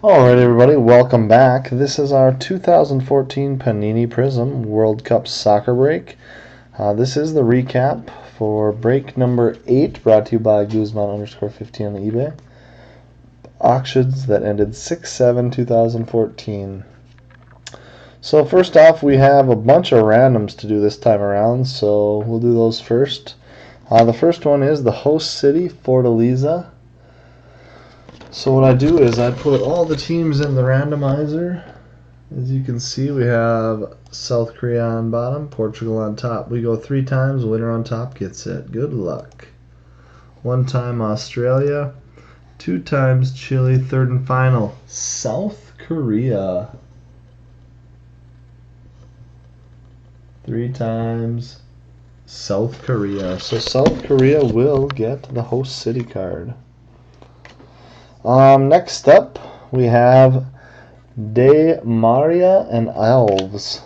Alright, everybody, welcome back. This is our 2014 Panini Prizm World Cup Soccer Break. This is the recap for break number 8, brought to you by Guzman_50 on the eBay. Auctions that ended 6/7/2014. So first off, we have a bunch of randoms to do this time around, so we'll do those first. The first one is the host city, Fortaleza. So what I do is I put all the teams in the randomizer. As you can see, we have South Korea on bottom, Portugal on top. We go 3 times, winner on top gets it. Good luck. 1 time Australia, 2 times Chile, third and final, South Korea. 3 times South Korea. So South Korea will get the host city card. Next up, we have De Maria and Elves.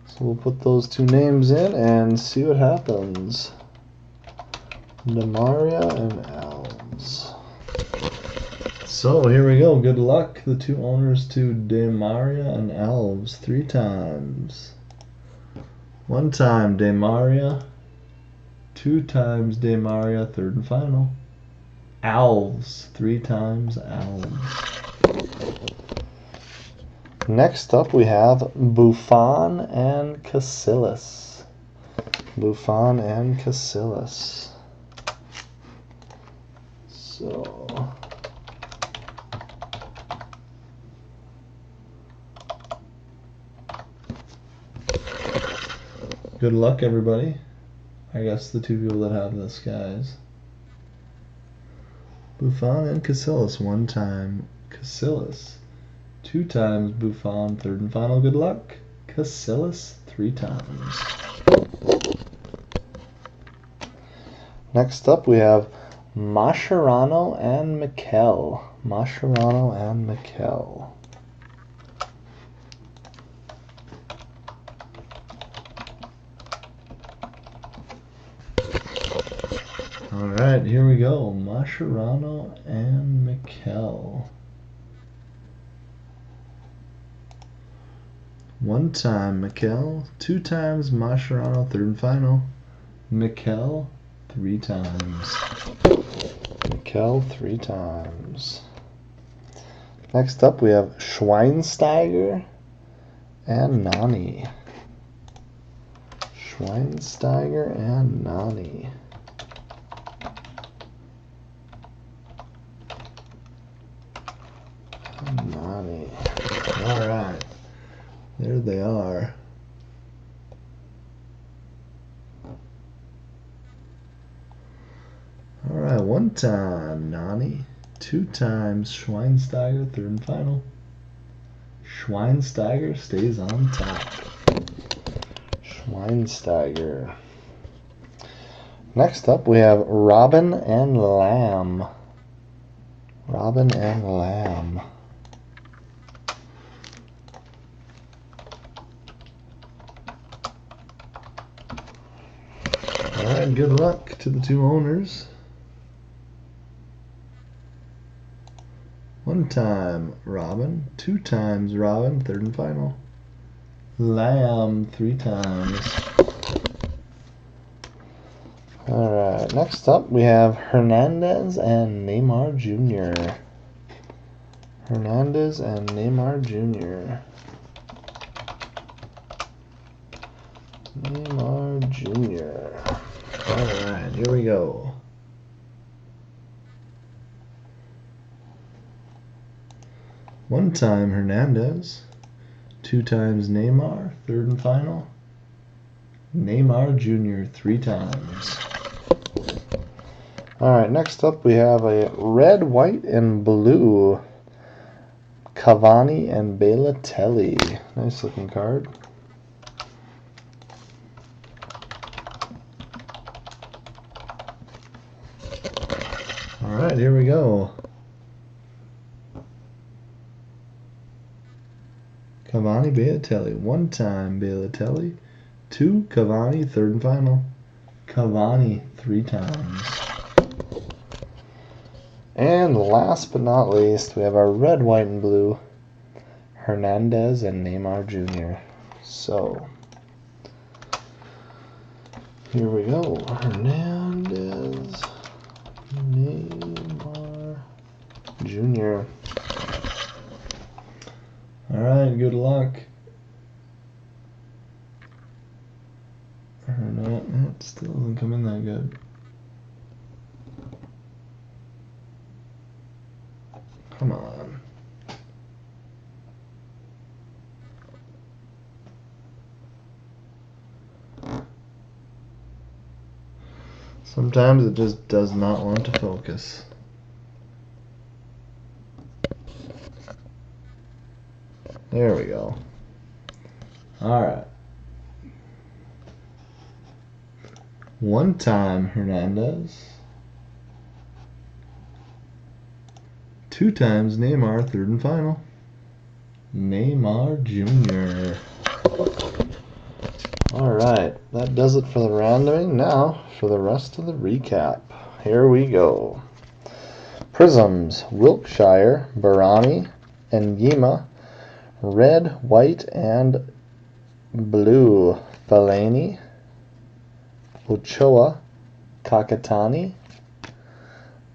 So we'll put those 2 names in and see what happens. De Maria and Elves. So here we go. Good luck. The 2 owners to De Maria and Elves 3 times. 1 time De Maria, 2 times De Maria, third and final. Elves, 3 times Elves. Next up we have Buffon and Casillas. Buffon and Casillas. So good luck, everybody. I guess the 2 people that have this, guys. Buffon and Casillas, 1 time Casillas. 2 times Buffon, third and final. Good luck. Casillas, 3 times. Next up we have Mascherano and Mikel. Mascherano and Mikel. Alright, here we go. Mascherano and Mikel. 1 time Mikel, 2 times Mascherano, third and final. Mikel, 3 times. Mikel, 3 times. Next up we have Schweinsteiger and Nani. Schweinsteiger and Nani. Nani. Alright. There they are. Alright, 1 time Nani, 2 times Schweinsteiger, third and final. Schweinsteiger stays on top. Schweinsteiger. Next up we have Robin and Lamb. Robin and Lamb. Alright, good luck to the 2 owners. 1 time Robin, 2 times Robin, third and final. Lamb, 3 times. Alright, next up we have Hernandez and Neymar Jr. Hernandez and Neymar Jr. Neymar Jr. Alright, here we go. 1 time Hernandez, 2 times Neymar, third and final. Neymar Jr. 3 times. Alright, next up we have a red, white, and blue. Cavani and Balotelli. Nice looking card. Alright, here we go. Cavani, Balotelli. 1 time Balotelli, 2 Cavani, third and final. Cavani 3 times. And last but not least, we have our red, white, and blue Hernandez and Neymar Jr. So here we go. Hernandez, Neymar Jr. Alright, good luck. It still doesn't come in that good. Come on. Sometimes it just does not want to focus. There we go. Alright. One time Hernandez. Two times Neymar, third and final. Neymar Jr. Alright, that does it for the randoming. Now for the rest of the recap. Here we go. Prizms, Wilkshire, Barami, and Yima. Red, white, and blue. Fellaini, Ochoa, Kakatani,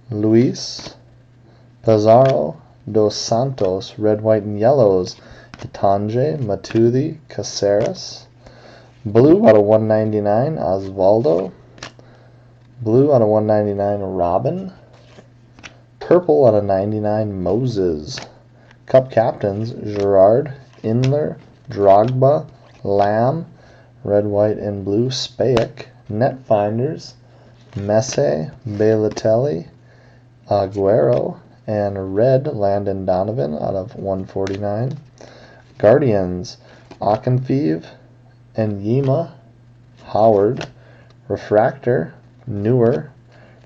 Luis, Pizarro, Dos Santos, red, white, and yellows. Itange, Matuidi, Caceres. Blue out of 199, Osvaldo. Blue out of 199, Robin. Purple out of 99, Moses. Cup captains, Gerard, Inler, Drogba, Lamb, red, white, and blue, Spayek. Net finders, Messi, Balotelli, Aguero, and red, Landon Donovan out of 149. Guardians, Akinfeev and Yima, Howard. Refractor, Newer,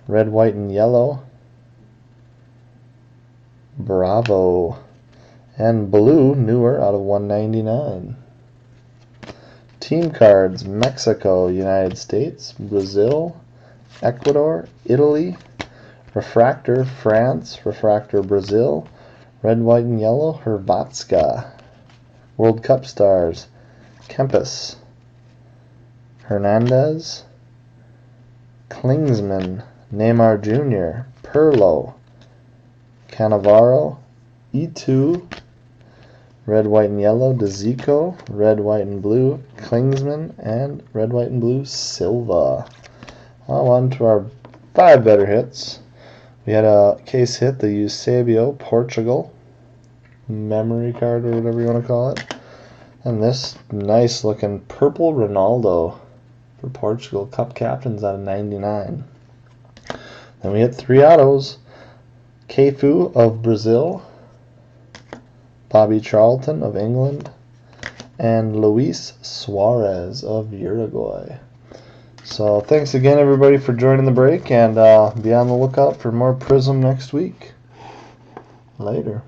red, white, and yellow, Bravo. And blue, Newer out of 199. Team cards, Mexico, United States, Brazil, Ecuador, Italy. Refractor, France. Refractor, Brazil. Red, white, and yellow, Hrvatska. World Cup stars, Kempis, Hernandez, Klingsman, Neymar Jr., Perlo, Cannavaro, E2, red, white, and yellow, DeZico, red, white, and blue, Klingsman, and red, white, and blue, Silva. On to our 5 better hits. We had a case hit, the Eusebio, Portugal, memory card or whatever you want to call it. And this nice looking purple Ronaldo for Portugal, Cup captains out of 99. Then we hit 3 autos. Cafu of Brazil, Bobby Charlton of England, and Luis Suarez of Uruguay. So thanks again, everybody, for joining the break, and be on the lookout for more Prizm next week. Later.